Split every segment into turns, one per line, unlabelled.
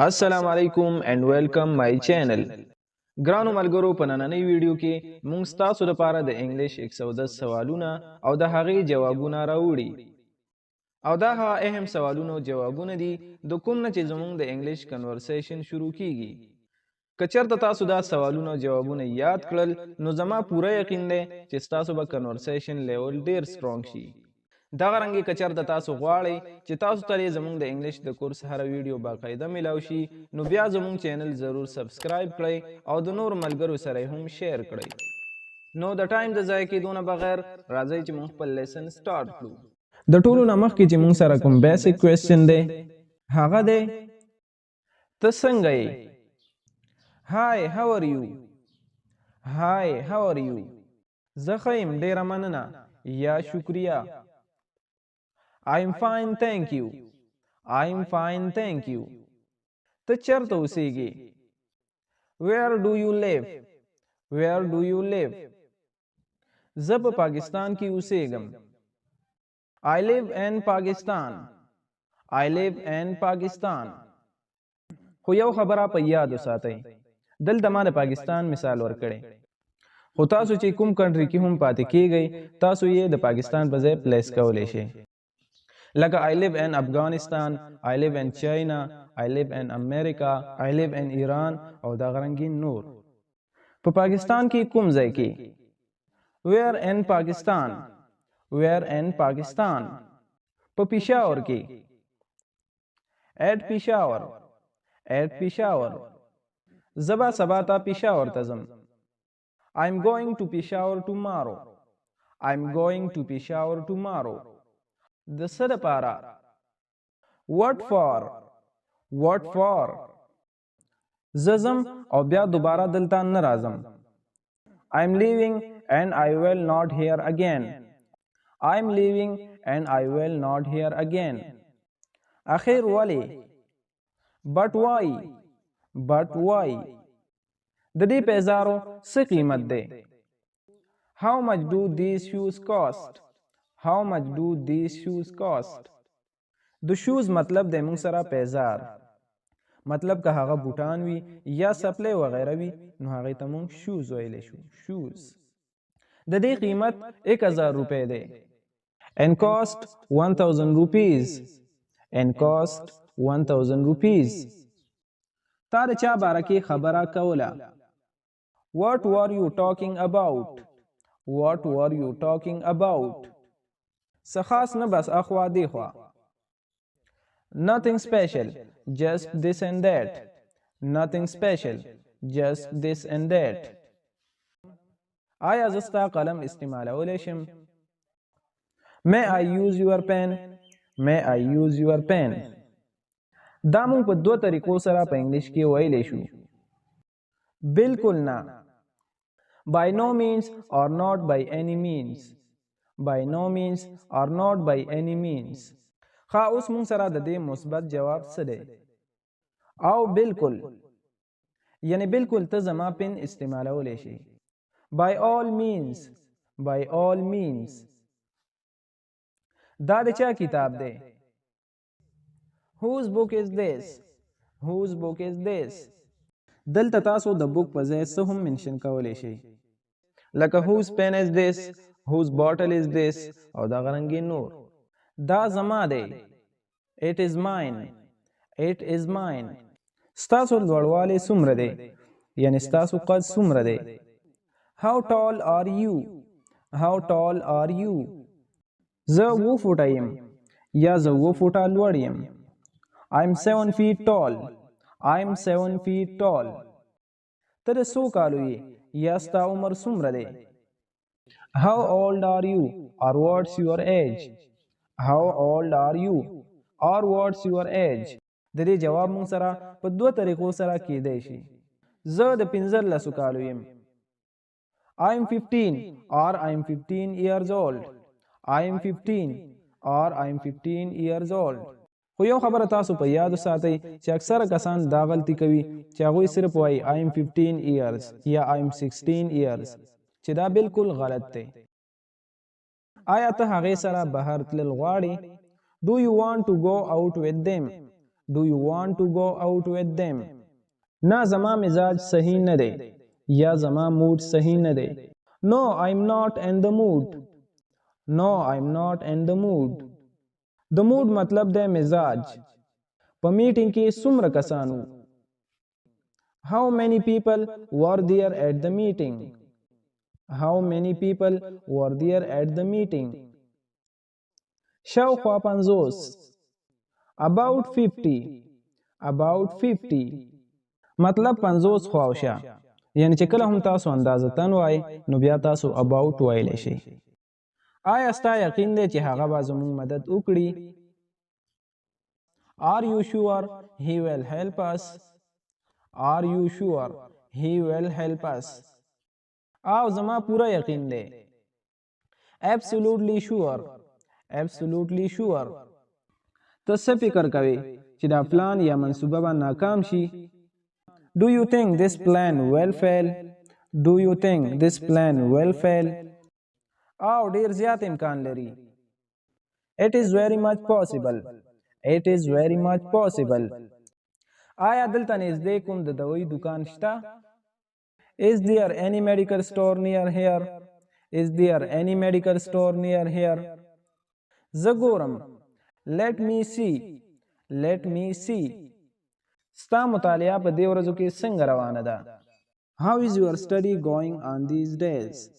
السلام علیکم and welcome my channel. ګرانو ملګرو په نننۍ ویډیو کې مونږ ستاسو لپاره د انګلش 110 سوالونه او د هغې جوابونه راوړي. او دا هغه اهم سوالونه او جوابونه دي د کوم نه چې زمونږ د انګلش کنورسیشن شروع کیږي. که چرته تاسو دا سوالونه او جوابونه یاد کړل نو زما پوره یقین دی چې ستاسو به کنورسیشن لیول ډیر سترونګ شي. دغه رنګه کچر د تاسو غواړئ چې تاسو ته زموږ د انګلیش د کورس هر ویډیو باقاعده ملاو شي نو بیا زموږ چینل ضرور سبسکرایب کړئ او د نور ملګرو سره هم شیر کړئ. نو د ټایم د ضایع کېدو نه بغیر راځئ چې موږ خپل لیسن سٹارټ کړو. د ټولو نه مخکې چې موږ سره کوم بیسیک کوېسچن دی هغه دی ته څنګه یې؟ هاي هاو ار یو؟ هاي هاو ار یو؟ زه ښه یم ډیره مننه یا شکریه. I'm fine thank you. I'm fine thank you. ته چرته اوسېږې؟ Where do you live? Where do you live? زه په پاکستان کې اوسېږم. I live in Pakistan. I live in Pakistan. خو یو خبره په یاد وساتئ دلته ما د پاکستان مثال ورکړی خو تاسو چې کوم کنټري کې هم پاتې کیږئ تاسو یې د پاکستان په ځای پلیس کولی شئ. لکه I live in Afghanistan, I live in China, I live in America, I live in Iran او دا غرنګي نور. په پاکستان کې کوم ځای کې؟ Where in Pakistan? Where in Pakistan? په پېښور کې. At Peshawar. At Peshawar. زبا سبا ته پېښور ته ځم. I'm going to Peshawar tomorrow. I'm going to Peshawar tomorrow. د څه دپاره؟ What for? What for? زه ځم او بیا دوباره دلته نه راځم. I'm leaving and I will not hear again. I'm leaving and I will not hear again. اخر ولې؟ But why? But why? د دې پیزارو څه قیمت دی؟ How much do these shoes cost? How much do these shoes cost? د شوز مطلب د موږ سره پیزار مطلب که هغه بوټان وي یا سپلې وغیره وي نو هغه ته موږ شوز ویلی شو. شوز د دې قیمت 1000 روپۍ دی. And cost 1000 rupees. And cost 1000 rupees. تا د چا باره کې خبره کوله؟ What were you talking about? What were you talking about? څه خاص نه بس اخوا دی خوا. Nothing special, just this and that. Nothing special, just this and that. آیا زه ستا قلم استعمالولی شم؟ May I use your pen? May I use your pen? دا مونږ په دوه طریقو سره په انګلیش کې ویلی شو. بالکل نه. By no means or not by any means. By no means or not by any means. خا اوس مونږ سره د دې مثبت جواب څه دی؟ او بالکل یعنی بالکل ته زما پن استعمالولی شي. By all means. By all means. دا د چا کتاب دی؟ Whose book is this? Whose book is this? دلته تاسو د بوک په ځای څه هم منشن کولی شئ لکه whose pen is this? Whose bottle is this? او دا غرنګي نور. دا زما دی. It is mine. It is mine. ستاسو لوړوالی څومره دی؟ یعنی ستاسو قد څومره دی؟ How tall are you? How tall are you? زه 7 فوټه یم یا زه 7 فوټه لوړ یم. I'm 7 feet tall. I'm 7 feet tall. ته د څو کالو یې یا ستا عمر څومره دی؟ How old are you or what's your age? How old are you or what's your age? د دې جواب مونږ سره په دوه طریقو سره کیدای شي. زه د 15 کالو یم. I'm 15 or I'm 15 years old. I'm 15 or I'm 15 years old. خو یو خبره تاسو په یاد وساتئ چې اکثره کسان دا غلطي کوي چې هغوی صرف وایي I'm 15 years یا I'm 16 years چې دا بالکل غلط دی. آیا ته هغې سره بهر تلل غواړې؟ Do you want to go out with them? Do you want to go out with them? نه زما مزاج صحیح نه دی یا زما موډ صحیح نه دی. No, I'm not in the mood. No, I'm not in the mood. د موډ مطلب دی مزاج. په میټینګ کې څومره کسانو. How many people were there at the meeting? How many people were there at the meeting? شاوخوا 50. About 50. About 50. مطلب 50 خواوشا. یعنی چې کله هم تاسو اندازتن وای نو بیا تاسو about وایلی شئ. آیا ستا یقین دی چې هغه به زموږ مدد وکړي؟ Are you sure he will help us? Are you sure he will help us? او زما پورا یقین دی. Absolutely sure. Absolutely sure. ته څه فکر کوې چې دا پلان یا منصوبه به ناکام شي؟ Do you think this plan will fail? Do you think this plan will fail? او ډیر زیات امکان لري. It is very much possible. It is very much possible. آیا دلته نږدې کوم د دوی دکان شته؟ Is there any medical store near here? Is there any medical store near here? زه ګورم. Let me see. Let me see. ستا مطالعه په دې ورځو کې څنګه روانه ده؟ How is your study going on these days?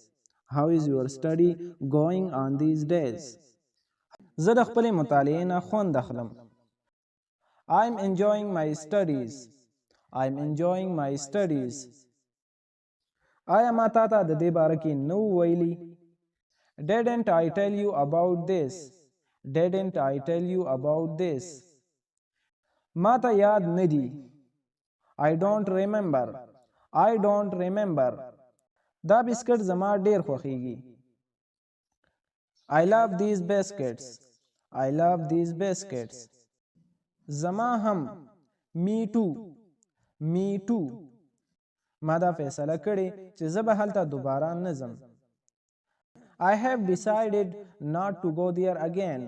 How is your study going on these days? زه د خپلې مطالعې نه خوند اخلم. I'm enjoying my studies. I'm enjoying my studies. آیا ما تا ته د دې باره کې نه ویلي؟ Didn't I tell you about this? Didn't I tell you about this? ما ته یاد نه دي. I don't remember. I don't remember. دا بسکټ زما ډیر خوښیږي. I love these biscuits. I love these biscuits. زما هم. Me too. Me too. ما دا فیصله کړې چې زه به هلته دوباره نه ځم. I have decided not to go there again.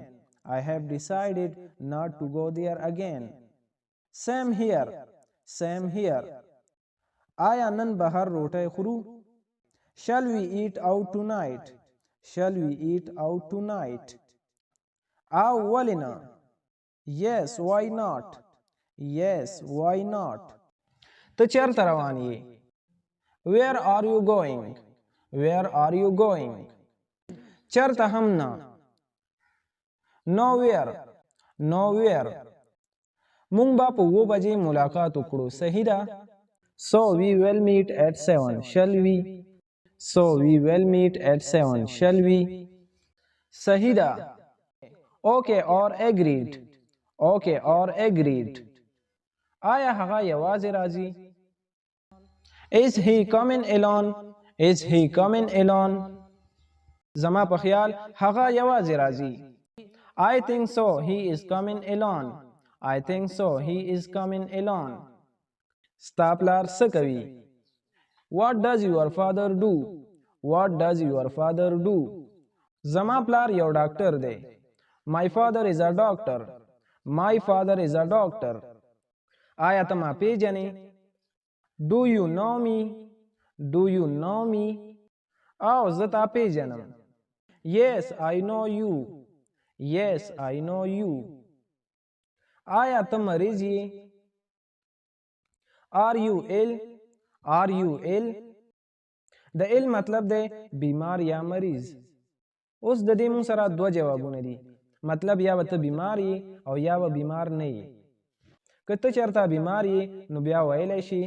I have decided not to go there again. Same here. Same here. آیا نن بهر روټۍ خورو؟ Shall we eat out tonight? Shall we eat out tonight? او ولې نه؟ Yes, why not? Yes, why not? ته چرته روان یې؟ Where are you going? Where are you going? چرته هم نه. Nowhere. Nowhere. مونږ به په 2 بجې ملاقات وکړو. صحیح ده؟ So we will meet at 7. Shall we? So we will meet at 7. Shall we? صحیح ده. Okay or agreed. Okay or agreed. آیا هغه یوازې راځي؟ Is he coming alone? Is he coming alone? زما په خیال هغه یوازې راځي. I think so. He is coming alone. I think so. He is coming alone. ستا پلار څه کوي؟ What does your father do? What does your father do? زما پلار یو ډاکټر دی. My father is a doctor. My father is a doctor. آیا ته ما پیژنې؟ Do you know me? Do you know me? او زه تا پیژنم. Yes, I know you. Yes, I know you. آیا ته مریض یې؟ Are you ill? Are you ill? د ill مطلب دی بیمار یا مریض. اوس د دې مون سره 2 جوابونه دي. مطلب یا به ته بیمار یې او یا به بیمار نه یې. که ته چرته بیمار یې نو بیا ویلی شي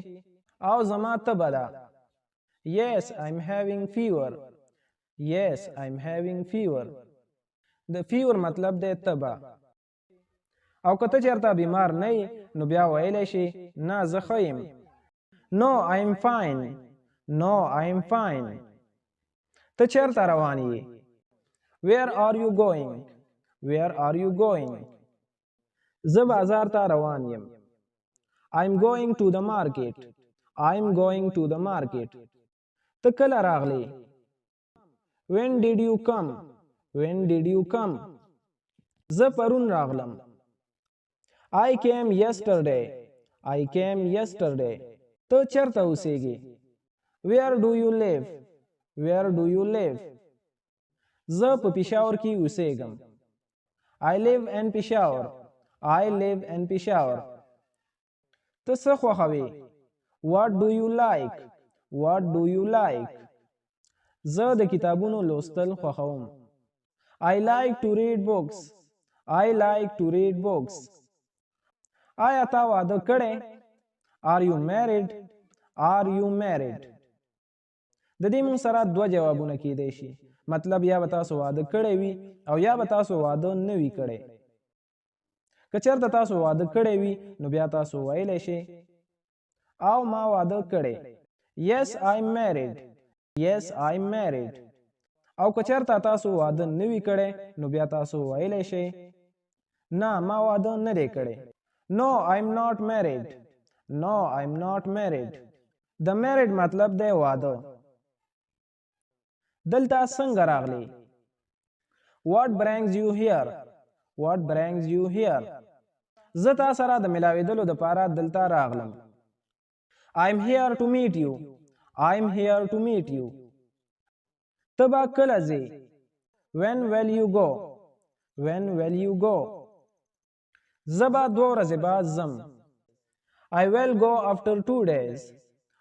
او زما تبه ده. Yes, I'm having fever. Yes, I'm having fever. د fever مطلب دی تبه. او که ته چرته بیمار نه یې نو بیا ویلی شي نه زه ښه یم. No, I'm fine. No, I'm fine. ته چرته روان یې؟ Where are you going? Where are you going? زه بازار ته روان یم. I'm going to the market. I'm going to the market. ته کله راغلی؟ When did you come? When did you come? زه پرون راغلم. I came yesterday. I came yesterday. ته چرته اوسېږي؟ Where do you live? Where do you live? زه په پېښور کې اوسېږم. I live in Peshawar. I live in Peshawar. ته څه خوښوې؟ What do you like? What do you like? زه د کتابونو لوستل خوښوم. I like to read books. I like to read books. آیا تا واده کړی؟ Are you married? Are you married? د دې مونږ سره دوه جوابونه کېدای شي. مطلب یا به تاسو واده کړی وي او یا به تاسو واده نه وي کړی. که چېرته تاسو واده کړی وي نو بیا تاسو ویلی شئ او ما واده کړی. Yes, I'm married. Yes, I'm married. او که چېرته تاسو واده نه وي کړی نو بیا تاسو ویلی شئ نه ما واده نه دی کړی. No, I'm not married. No, I'm not married. د married مطلب دی واده. دلته څنګه راغلی؟ What brings you here? What brings you here? زه تا سره د ملاوېدلو دپاره دلته راغلم. I'm here to meet you. I'm here to meet you. ته به کله ځې؟ When will you go? When will you go? زه به 2 ورځې بعد ځم. I will go after 2 days.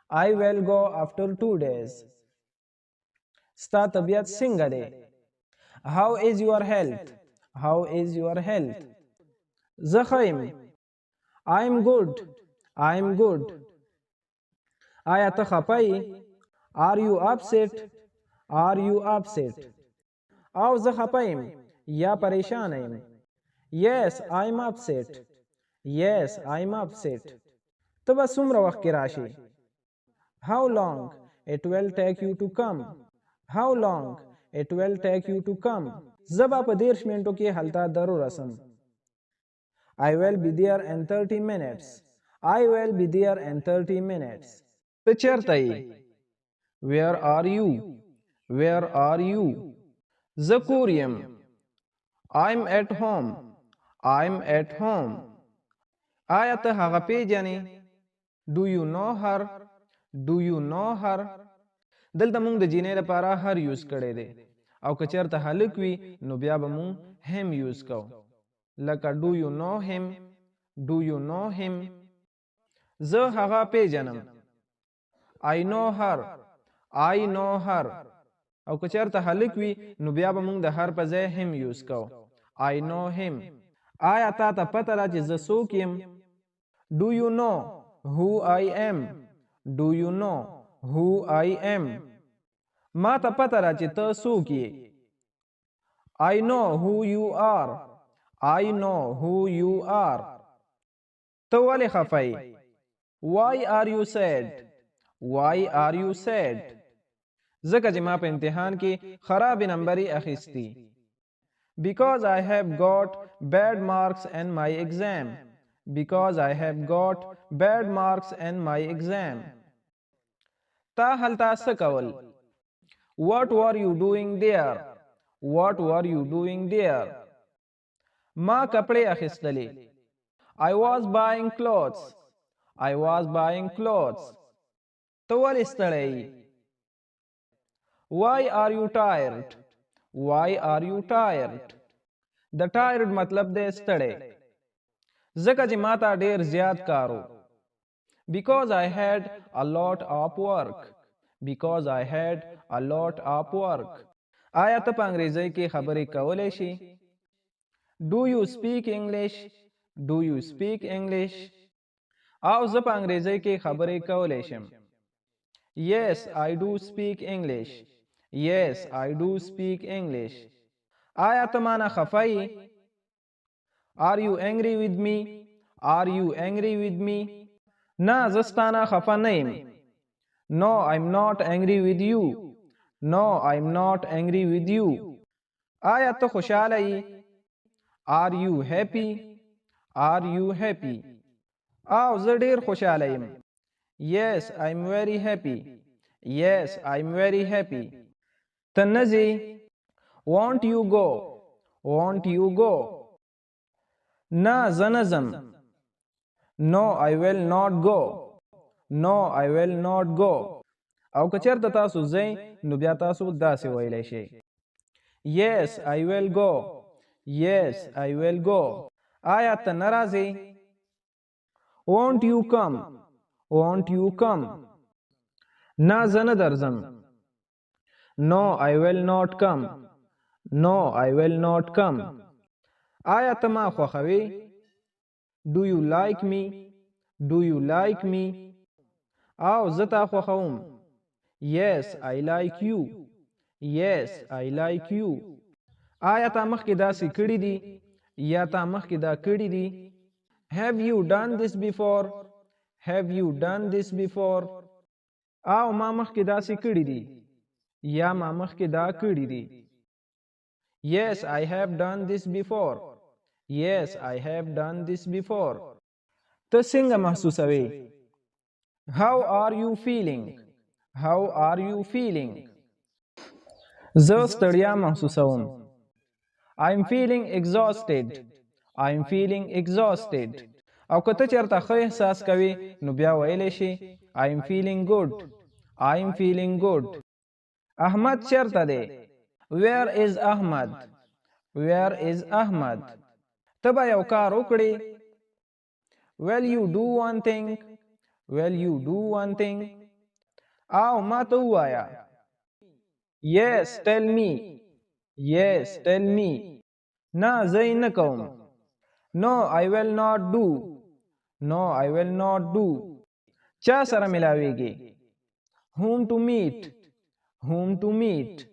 I will go after 2 days. ستا طبیعت څنګه دی؟ How is your health? How is your health? زه ښه یم. I'm good. I'm good. آیا ته خفه یې؟ Are you upset? Are you upset? او زه خفه یم یا پریشانه یم. Yes, I'm upset. Yes, I'm upset. ته به څومره وخت کې راشې؟ How long it will take you to come? How long it will take you to come? زه به په 30 منټو کې هلته ضرور رسم. I will be there in 30 minutes. I will be there in 30 minutes. ته چېرته یې؟ Where are you? Where are you? زه کور یم. I'm at home. I'm at home. آیا ته هغه پیژنې؟ Do you know her? Do you know her? دلته مونږ د جینۍ لپاره هر یوز کړی دی او که چېرته هلک وي نو بیا به مونږ هم یوز کوو. لکه do you know him? Do you know him? زه هغه پیژنم. I know her. I know her. او که چېرته هلک وي نو بیا به مونږ د هر په ځای هم یوز کوو. I know him. آیا تا ته پته ده چې زه څوک یم؟ Do you know who I am? Do you know who I am? ما ته پته ده چې ته څوک یې. I know who you are. I know who you are. ته ولې خفه یې؟ Why are you sad? Why are you sad? ځکه چې ما په امتحان کې خرابې نمبرې اخیستي. Because I have got bad marks in my exam. Because I have got bad marks in my exam. تا هلته څه کول؟ What were you doing there? What were you doing there? ما کپڑے اخیستلې. I was buying clothes. I was buying clothes. ته ولې ستړی یې؟ Why are you tired? Why are you tired? د tired مطلب دی ستړی. ځکه چې ما ته ډېر زیات کار و. Because I had a lot of work. Because I had a lot of work. آیا ته په انګریزۍ کې خبرې کولی شي؟ Do you speak English? Do you speak English? او زه په انګریزۍ کې خبرې کولی شم. Yes, I do speak English. Yes, I do speak English. آیا ته مانه خفه یې؟ Are you angry with me? Are you angry with me? نه زه ستانه خفه نه یم. No, I'm not angry with you. No, I'm not angry with you. آیا ته خوشحاله یې؟ Are you happy? Are you happy? او زه ډېر خوشحاله یم. Yes, I'm very happy. Yes, I'm very happy. ته نه ځې؟ Won't you go? Won't you go? نه زه نه ځم. No, I will not go. No, I will not go. او که چېرته تاسو ځئ نو بیا تاسو داسې ویلی شئ. Yes, I will go. Yes, I will go. آیا ته نه راځې؟ Won't you come? Won't you come? نه زه نه درځم. No, I will not come. No, I will not come. آیا ته ما خوښوې؟ Do you like me? Do you like me? او زه تا خوښوم. Yes, I like you. Yes, I like you. آیا تا مخکې داسې کړي دي یا تا مخکې دا کړي دي؟ Have you done this before? Have you done this before? او ما مخکې داسې کړي دي یا ما مخکې دا کړي دي؟ Yes, I have done this before. Yes, I have done this before. ته څنګه محسوسوې؟ How are you feeling? How are you feeling? زه ستړیا محسوسوم. I'm feeling exhausted. I'm feeling exhausted. او که ته چېرته ښه احساس کوې نو بیا ویلی شي I'm feeling good. I'm feeling good. احمد چېرته دی؟ Where is Ahmad? Where is Ahmad? ته به یو کار وکړې. Will you do one thing? Will you do one thing? او ما ته ووایه. Yes, tell me. Yes, tell me. نه زه یې نه کوم. No, I will not do. No, I will not do. چا سره ملاویږي؟ Whom to meet. Whom to meet.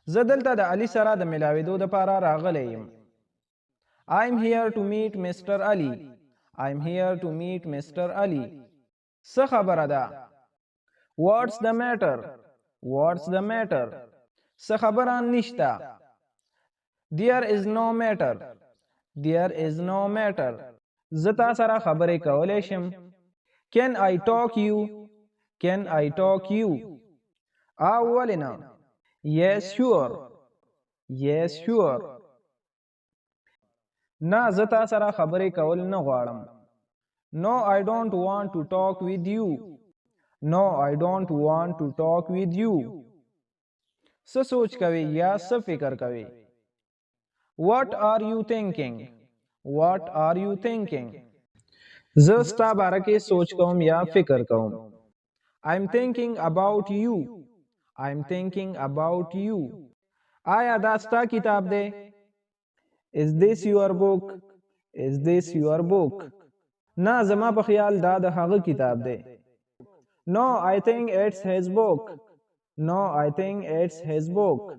زه دلته د علي سره د ملاوېدو دپاره راغلی یم. I'm here to meet Mr. Ali. I'm here to meet Mr. Ali. څه خبره ده؟ What's the matter? What's the matter? څه خبره نشته. There is no matter. There is no matter. زه تا سره خبرې کولی شم. Can I talk you? Can I talk you? او ولې نه؟ Yes, sure. Yes, sure. نه زه تا سره خبرې کول نه غواړم. No, I don't want to talk with you. No, I don't want to talk with you. څه سوچ کوي یا څه فکر کوي؟ What are you thinking? What are you thinking? زه ستا باره کې سوچ کوم یا فکر کوم. I'm thinking about you. I'm thinking about you. آیا دا ستا کتاب دی؟ Is this your book? Is this your book? نه زما په خیال دا د هغه کتاب دی. No, I think it's his book. No, I think it's his book.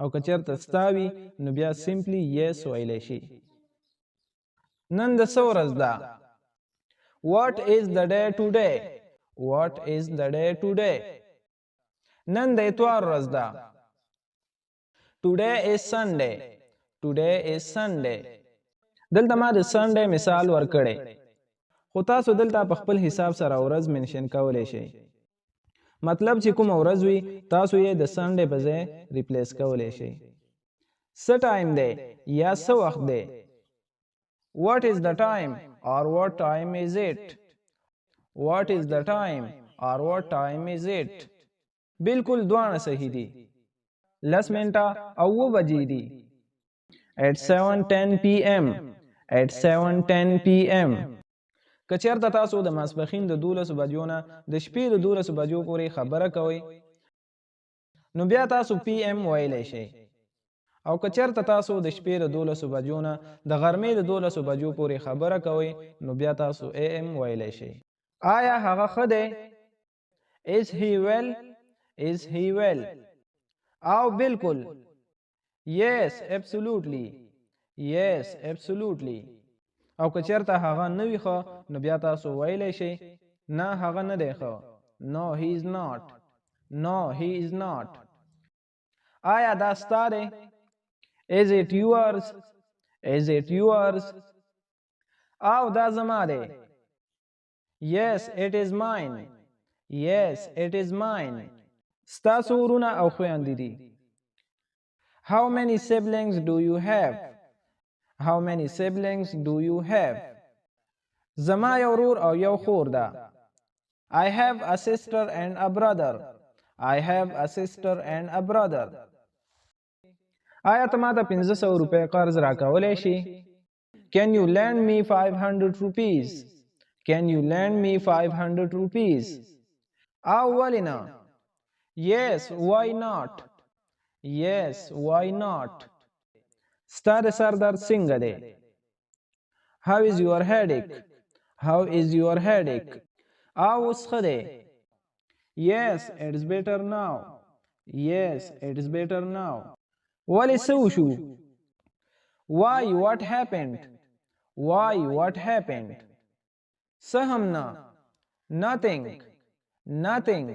او که چېرته ستا وي نو بیا سمپلی yes ویلی شي. نن د څه ورځ ده؟ What is the day today? What is the day today? نن د اتوار ورځ ده. Today is Sunday. Today is Sunday. دلته ما د سنډے مثال ورکړی خو تاسو دلته په خپل حساب سره ورځ منشن کولی شئ. مطلب چې کوم ورځ وي تاسو یې د سنډے په ځای ریپلیس کولی شئ. څه ټایم دی یا څه وخت دی؟ What is the time or what time is it? What is the time or what time is it? بالکل دواړه صحیح دي. 10 منټه او 9 بجې دي. At 7:10 p.m. At 7:10 p.m. که چېرته تاسو د ماسپښین د 12 بجو نه د شپې د 12 بجو پورې خبره کوئ نو بیا تاسو پی ایم ویلی شئ. او که چېرته تاسو د شپې د 12 بجو نه د غرمې د 12 بجو پورې خبره کوئ نو بیا تاسو اے ایم ویلی شئ. آیا هغه ښه دی؟ Is he well? Is he well? او بالکل Yes, absolutely. Yes, absolutely. او که چېرته هغه نه وي ښه نو بیا تاسو ویلی شئ نه هغه نه دی ښه. No, he is not. No, he is not. آیا دا ستا دی؟ Is it yours? Is it yours? او دا زما دی. Yes, it is mine. Yes, it is mine. ستاسو ورونه او خویندې دي. How many siblings do you have? How many siblings do you have? زما یو ورور او یو خور ده. I have a sister and a brother. I have a sister and a brother. آیا ته ما ته 500 روپۍ قرض راکولی شي؟ Can you lend me 500 rupees? Can you lend me 500 rupees? او ولې نه؟ Yes, why not? Yes, why not? ستا د سر درد څنګه دی؟ How is your headache? How is your headache? او اوس ښه دی؟ Yes, it's better now. Yes, it's better now. ولې څه وشو؟ Why, what happened? Why, what happened? څه هم نه. Nothing. Nothing.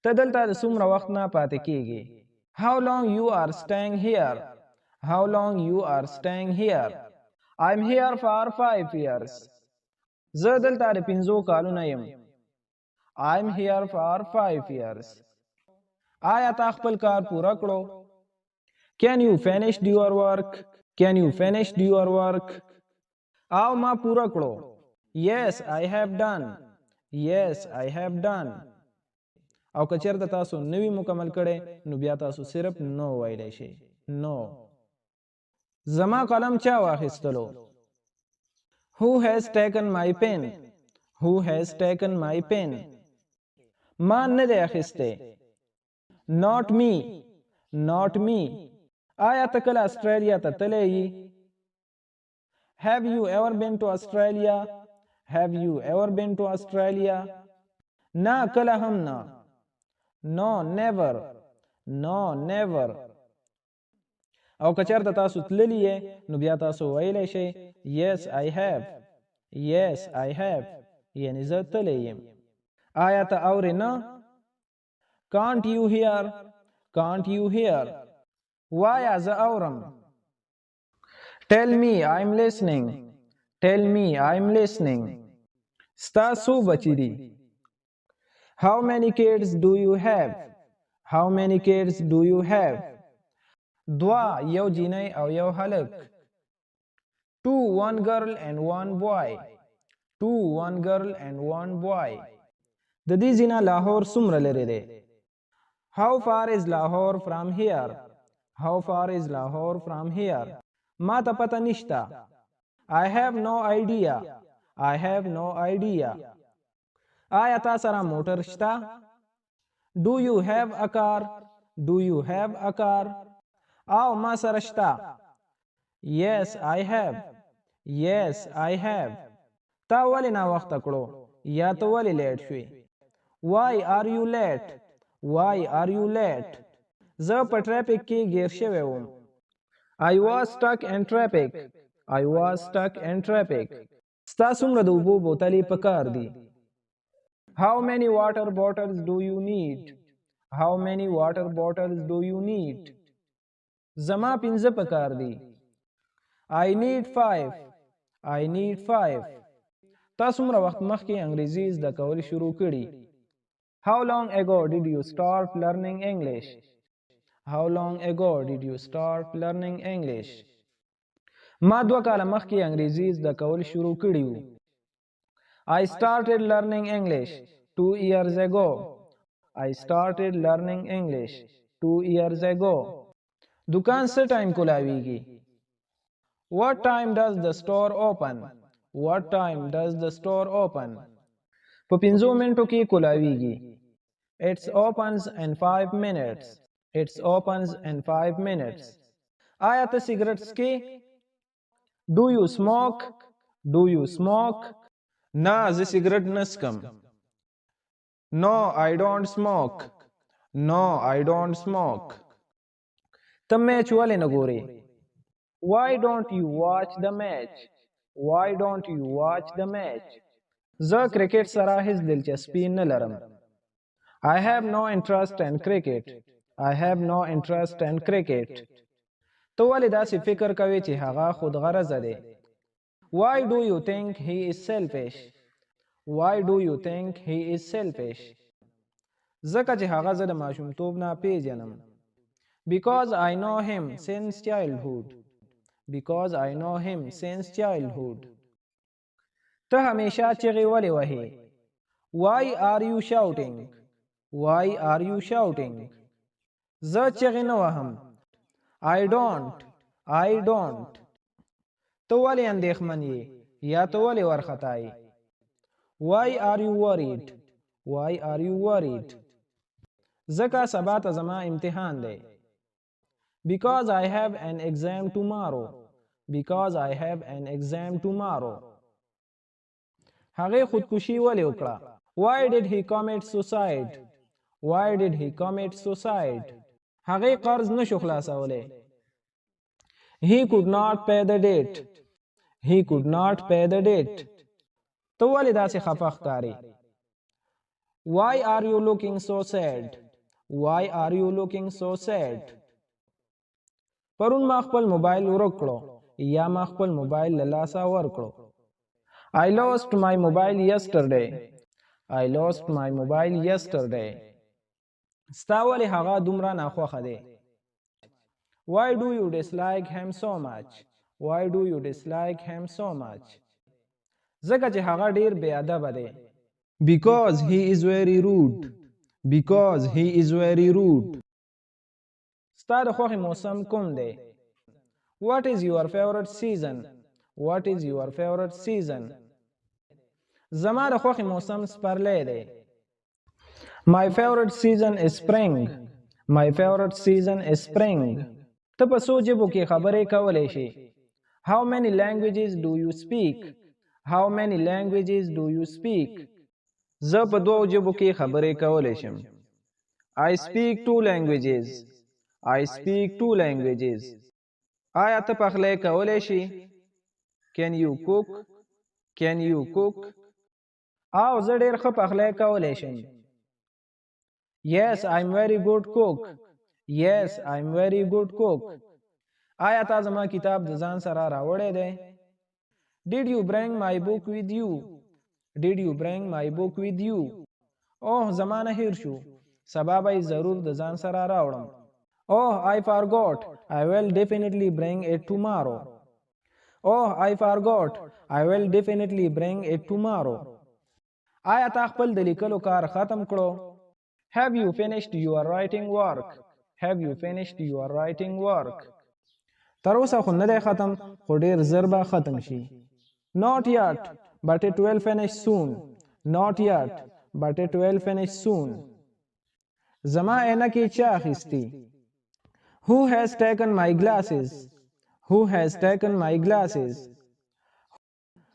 ته دلته د څومره وخت نه پاتې کیږي؟ How long you are staying here? How long you are staying here? I'm here for 5 years. زه دلته د 5 کالونه یم. I'm here for 5 years. آیا تا خپل کار پوره کړو؟ Can you finish your work? Can you finish your work? او ما پوره کړو. Yes, I have done. Yes, I have done. او که چېرته تاسو نوی مکمل کړی نو بیا تاسو صرف نو ویلی شئ. نو. زما قلم چا واخیستلو؟ Who has taken my pen? Who has taken my pen? ما نه دی اخیستی. Not me. Not me. آیا ته کله استرالیا ته تللی یې؟ Have you ever been to Australia? Have you ever been to Australia? نه کله هم نه. No, never. No, never. او که چېرته تاسو تللی یې نو بیا تاسو ویلی شئ Yes, I have. Yes, I have. یعنې زه تللی یم. آیا ته اورې نه؟ Can't you hear? Can't you hear? وایه زه اورم. Tell me, I'm listening. Tell me, I'm listening. ستا څو بچي دي؟ How many kids do you have? How many kids do you have? دوا، یو جینۍ او یو هلک. Two, one girl and one boy. Two, one girl and one boy. د دې ځینه لاهور څومره لرې دی؟ How far is Lahore from here? How far is Lahore from here? ما ته پته نشته. I have no idea. I have no idea. آیا تا سره موټر شته؟ Do you have a car? Do you have a car? او ما سره شته. Yes, I have. Yes, I have. تا ولې ناوخته کړو؟ یا ته ولې لیټ شوې؟ Why are you late? Why are you late? زه په ټرافیک کې ګیر شوی وم. I was stuck in traffic. I was stuck in traffic. ستا څومره د اوبو بوتلې په کار دي؟ How many water bottles do you need? How many water bottles do you need? زما 5 په کار دي. I need 5. I need 5. تا څومره وخت مخکې انګریزي زده کول شروع کړي؟ How long ago did you start learning English? How long ago did you start learning English? ما 2 کاله مخکې انګریزي زده کول شروع کړي وو. I started learning English 2 years ago. I started learning English 2 years ago. دکان څه ټایم کولاویږي؟ What time does the store open? What time does the store open? په 5 منټو کې کولاویږي. It opens in 5 minutes. It opens in 5 minutes. آیا ته سیګریټ څکې؟ Do you smoke? Do you smoke? نه زه سیګریټ نه څکم. No, I don't smoke. No, I don't smoke. ته میچ ولې نه ګورې؟ Why don't you watch the match? Why don't you watch the match? زه کرکټ سره هیڅ دلچسپي نه لرم. I have no interest in cricket. I have no interest in cricket. ته ولې داسې فکر کوې چې هغه خودغرضه دی؟ Why do you think he is selfish? Why do you think he is selfish? ځکه چې هغه زه د ماشومتوب نه پیژنم. Because I know him since childhood. Because I know him since childhood. ته همیشه چغې ولې وهې؟ Why are you shouting? Why are you shouting? زه چغې نه وهم. I don't. ته ولې اندېښمن یې یا ته ولې وارخطا یې؟ Why are you worried? Why are you worried? ځکه سبا ته زما امتحان دی. Because I have an exam tomorrow. Because I have an exam tomorrow. هغې خودکشي ولې وکړه؟ Why did he commit suicide? Why did he commit suicide? هغې قرض نشو خلاصولی. He could not pay the debt. He could not pay the debt. ته ولې داسې خفه ښکارې؟ Why are you looking so sad? Why are you looking so sad? پرون ما خپل موبایل ورک کړو یا ما خپل موبایل له لاسه ورکړو. I lost my mobile yesterday. I lost my mobile yesterday. ستا ولې هغه دومره ناخوښه دی؟ Why do you dislike him so much? Why do you dislike him so much? ځکه چې هغه ډیر بې ادبه دی. Because he is very rude. Because he is very rude. ستا د خوښې موسم کوم دی؟ What is your favorite season? What is your favorite season? زما د خوښې موسم سپرلی دی. My favorite season is spring. My favorite season is spring. ته په څو ژبو کې خبرې کولی شي؟ How many languages do you speak? How many languages do you speak? زه په 2 ژبو کې خبرې کولی شم. I speak 2 languages. I speak 2 languages. آیا ته پخلی کولی شي؟ Can you cook? Can you cook? او زه ډیر ښه پخلی کولی شم. Yes, I'm very good cook. Yes, I'm very good cook. آیا تا زما کتاب د ځان سره راوړی دی؟ Did you bring my book with you? Did you bring my book with you? اوه زما نه هیر شو. سبا به یې ضرور د ځان سره راوړم. Oh, I forgot. I will definitely bring it tomorrow. Oh, I forgot. I will definitely bring it tomorrow. آیا تا خپل د لیکلو کار ختم کړو؟ Have you finished your writing work? Have you finished your writing work? تر اوسه خو نه دی ختم خو ډیر ژر به ختم شي. Not yet, but it will finish soon. Not yet, but it will finish soon. زما عینکې چا اخیستي؟ Who has taken my glasses? Who has taken my glasses?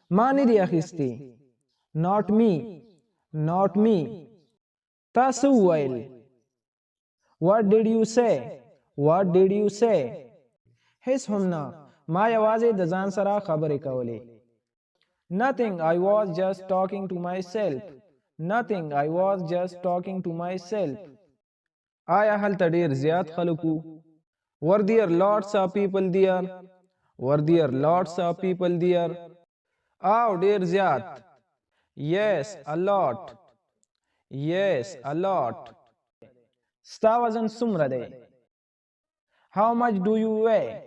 ما نه دی اخیستي. Not me. Not me. تاسو وویل. What did you say? What did you say? هیڅ هم نه. ما یوازې د ځان سره خبرې کولې. Nothing. I was just talking to myself. Nothing. I was just talking to myself. آیا هلته ډیر زیات خلک وو؟ Were there lots of people there? Were there lots of people there? او ډیر زیات. Yes, a lot. Yes, a lot. ستا وزن څومره دی؟ How much do you weigh?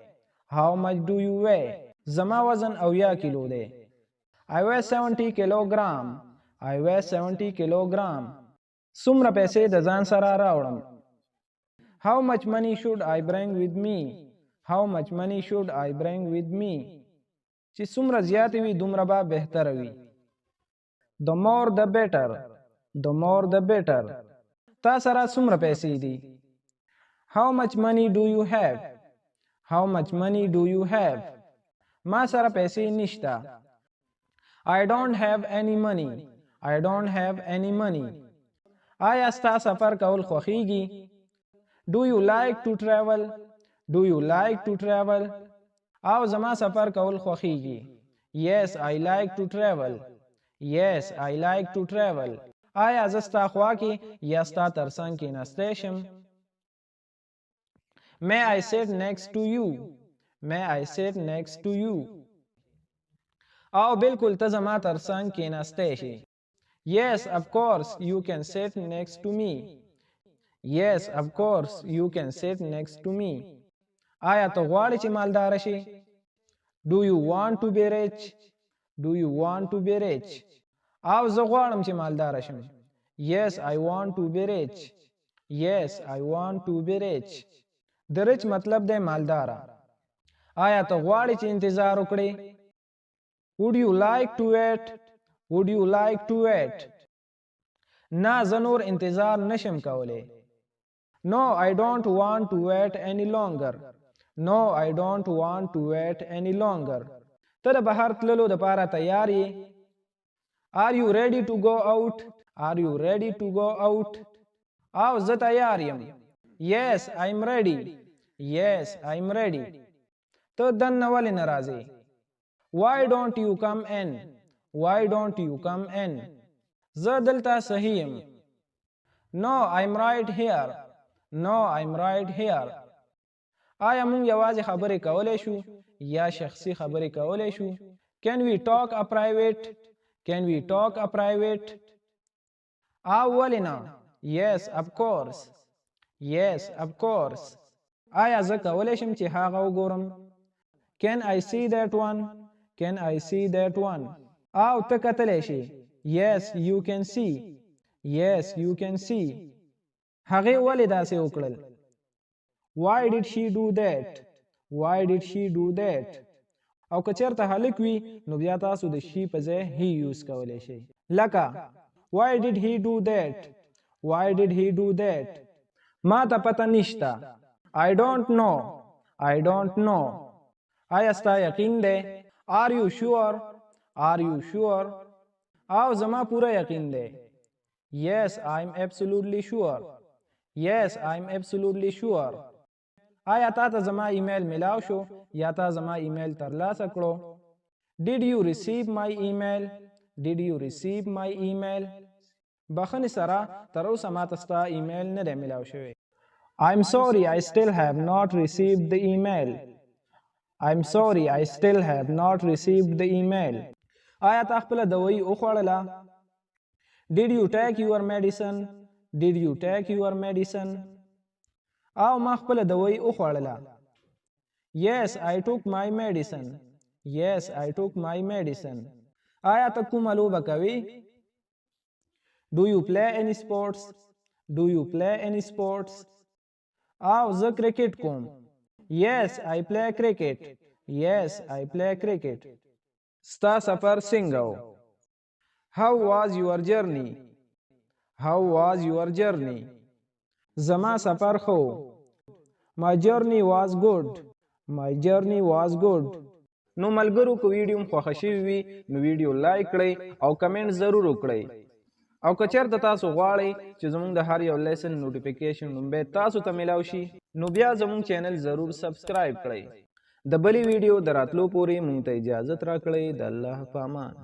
How much do you weigh? زما وزن 80 کیلو دی. I weigh 70 kilogram. I weigh 70 kilogram. څومره پیسې د ځان سره راوړم؟ How much money should I bring with me? How much money should I bring with me? چې څومره زیات وي دومره به بهتره وي. The more the better. The more the better. تا سره څومره پیسې دي؟ How much money do you have? How much money do you have? ما سره پیسې نشته. I don't have any money. I don't have any money. آیا ستا سفر کول خوښیږي؟ Do you like to travel? Do you like to travel? او زما سفر کول خوښیږي. Yes, I like to travel. Yes, I like to travel. آیا زه ستا خوا کې یا ستا تر څنګ کېناستی شم؟ May I sit next to you? May I sit next to you? او بالکل ته زما تر څنګ کېناستی شي. Yes, of course, you can sit next to me. Yes, of course, you can sit next to me. آیا ته غواړې چې مالدار شې؟ Do you want to be rich? Do you want to be rich? او زه غواړم چې مالدار شم. Yes, I want to be rich. Yes, I want to be rich. د rich مطلب دی مالدار. آیا ته غواړې چې انتظار وکړې؟ Would you like to wait? Would you like to wait? نه زه نور انتظار نشم کولی. No, I don't want to wait any longer. No, I don't want to wait any longer. ته د بهر تللو دپاره تیار یې؟ Are you ready to go out? Are you ready to go out? او زه تیار یم. Yes, I'm ready. Yes, I'm ready. ته دننه ولې نه راځې؟ Why don't you come in? Why don't you come in? زه دلته صحیح یم. No, I'm right here. No, I'm right here. آیا مونږ یوازې خبرې کولی شو یا شخصي خبرې کولی شو؟ Can we talk a private? Can we talk a private? او ولې نه؟ Yes, of course. Yes, of course. آیا زه کولی شم چې هغه وګورم؟ Can I see that one? Can I see that one? او ته کتلی شي؟ Yes, you can see. Yes, you can see. هغې ولې داسې وکړل؟ Why did she do that? Why did she do that? او که چېرته هلک وي نو بیا تاسو د شي په ځای he یوز کولی شئ. لکه Why did he do that? Why did he do that? ما ته پته نشته. I don't know. I don't know. آیا ستا یقین دی؟ Are you sure? Are you sure? او زما پوره یقین دی. Yes, I'm absolutely sure. Yes, I'm absolutely sure. آیا تا ته زما ایمیل ملاو شو یا تا زما ایمیل ترلاسه کړو؟ Did you receive my email? Did you receive my email? بخښنې سره تر اوسه ما ته ستا ایمیل نه دی ملاو شوی. I'm sorry, I still have not received the email. I'm sorry, I still have not received the email. آیا تا خپله دوایي وخوړله؟ Did you take your medicine? Did you take your medicine? او ما خپله دوایي وخوړله. Yes, I took my medicine. Yes, I took my medicine. آیا ته کومه لوبه کوې؟ Do you play any sports? Do you play any sports? او زه کرکټ کوم. Yes, I play cricket. Yes, I play cricket. ستا سفر څنګه و؟ How was your journey? How was your journey? زما سفر ښه و. My journey was good. My journey was good. نو ملګرو که ویډیو مو خوښه شوي وي نو ویډیو لایک کړئ او کمنټ ضرور وکړئ. او که چېرته تاسو غواړئ چې زموږ د هر یو لیسن نوټیفیکیشن لومبی تاسو ته میلاو شي نو بیا زموږ چینل ضرور سبسکرایب کړئ. د بلې ویډیو د راتلو پورې مونږ ته اجازت راکړئ. د الله په امان.